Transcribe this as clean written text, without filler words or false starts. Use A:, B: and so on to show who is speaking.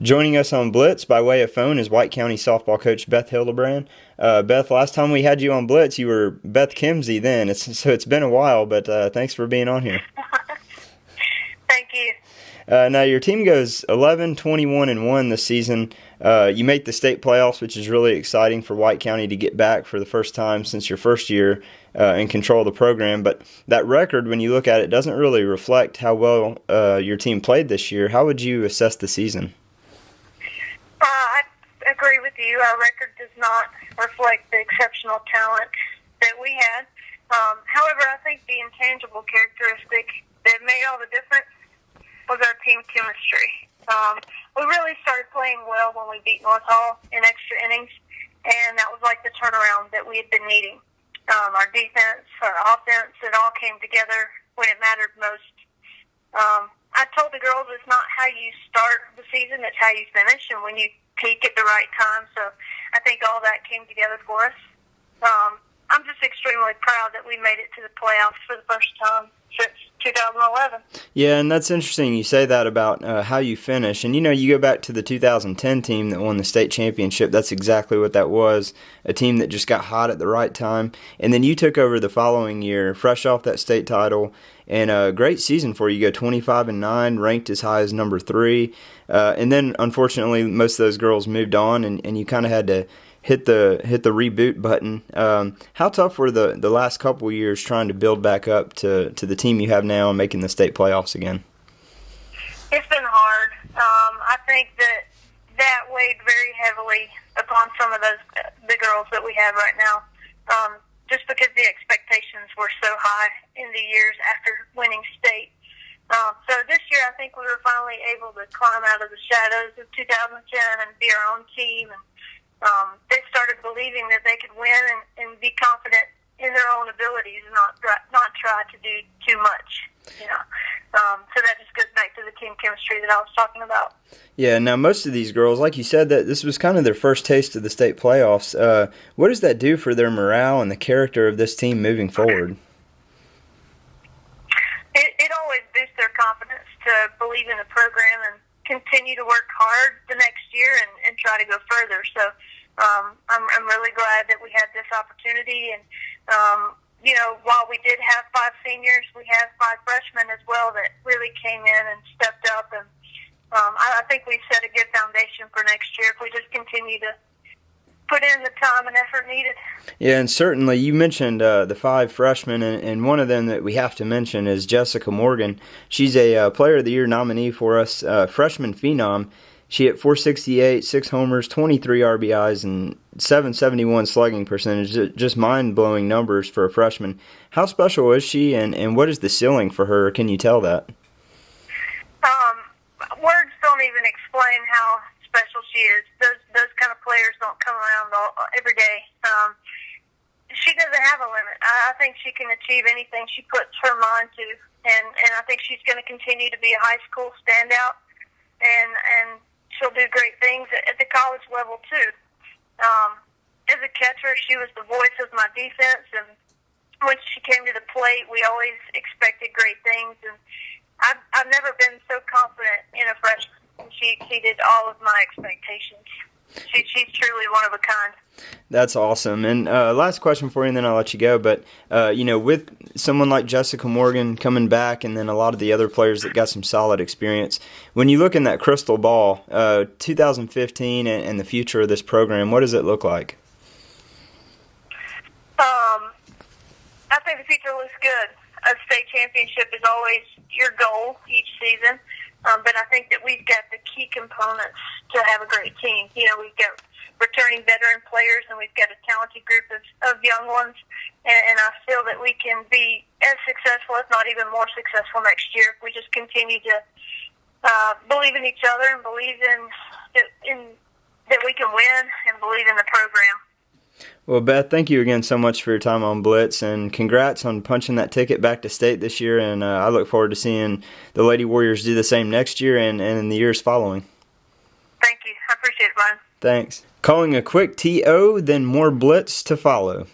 A: Joining us on Blitz by way of phone is White County softball coach Beth Hildebran. Beth, last time we had you on Blitz, you were Beth Kimsey then. So it's been a while, but thanks for being on here.
B: Thank you.
A: Now, your team goes 11-21-1 this season. You make the state playoffs, which is really exciting for White County to get back for the first time since your first year and control the program. But that record, when you look at it, doesn't really reflect how well your team played this year. How would you assess the season?
B: I agree with you. Our record does not reflect the exceptional talent that we had. However, I think the intangible characteristic that made all the difference was our team chemistry. We really started playing well when we beat North Hall in extra innings, and that was like the turnaround that we had been needing. Our defense, our offense, it all came together when it mattered most. I told the girls it's not how you start the season, it's how you finish, and when you peak at the right time. So I think all that came together for us. I'm just extremely proud that we made it to the playoffs for the first time since 2011.
A: Yeah, and that's interesting you say that about how you finish. And, you go back to the 2010 team that won the state championship. That's exactly what that was, a team that just got hot at the right time. And then you took over the following year, fresh off that state title, and a great season for you. You go 25-9, ranked as high as number 3. And then, unfortunately, most of those girls moved on, and you kind of had to hit the reboot button. How tough were the last couple of years trying to build back up to the team you have now and making the state playoffs again?
B: It's been hard. I think that weighed very heavily upon some of the girls that we have right now, just because the expectations were so high in the years after winning state. So this year I think we were finally able to climb out of the shadows of 2010 and be our own team, and they started believing that they could win and be confident in their own abilities and not try to do too much. So that just goes back to the team chemistry that I was talking about.
A: Yeah, now most of these girls, like you said, that this was kind of their first taste of the state playoffs. What does that do for their morale and the character of this team moving forward?
B: It always boosts their confidence to believe in the program and continue to work hard the next year and try to go further. So I'm really glad that we had this opportunity. And, while we did have 5 seniors, we have 5 freshmen as well that really came in and stepped up. And I think we've set a good foundation for next year if we just continue to put in the time and effort needed.
A: Yeah, and certainly you mentioned the 5 freshmen, and one of them that we have to mention is Jessica Morgan. She's a Player of the Year nominee for us, freshman phenom. She hit .468, 6 homers, 23 RBIs, and .771 slugging percentage. Just mind-blowing numbers for a freshman. How special is she, and what is the ceiling for her? Can you tell that?
B: Words don't even explain how special she is. Those kind of players don't come around every day. She doesn't have a limit. I think she can achieve anything she puts her mind to, and I think she's going to continue to be a high school standout, and she'll do great things at the college level too. As a catcher, she was the voice of my defense, and when she came to the plate, we always expected great things, and I've never been so confident in a freshman. She exceeded all of my expectations. She's truly one of a kind.
A: That's awesome. And last question for you, and then I'll let you go. But, with someone like Jessica Morgan coming back and then a lot of the other players that got some solid experience, when you look in that crystal ball, 2015 and the future of this program, what does it look like?
B: I think the future looks good. A state championship is always your goal each season. But I think that we've got the key components to have a great team. We've got returning veteran players, and we've got a talented group of young ones. And I feel that we can be as successful, if not even more successful next year, if we just continue to believe in each other and believe in that we can win and believe in the program.
A: Well, Beth, thank you again so much for your time on Blitz, and congrats on punching that ticket back to state this year, and I look forward to seeing the Lady Warriors do the same next year and in the years following.
B: Thank you. I appreciate it, Brian.
A: Thanks. Calling a quick TO, then more Blitz to follow.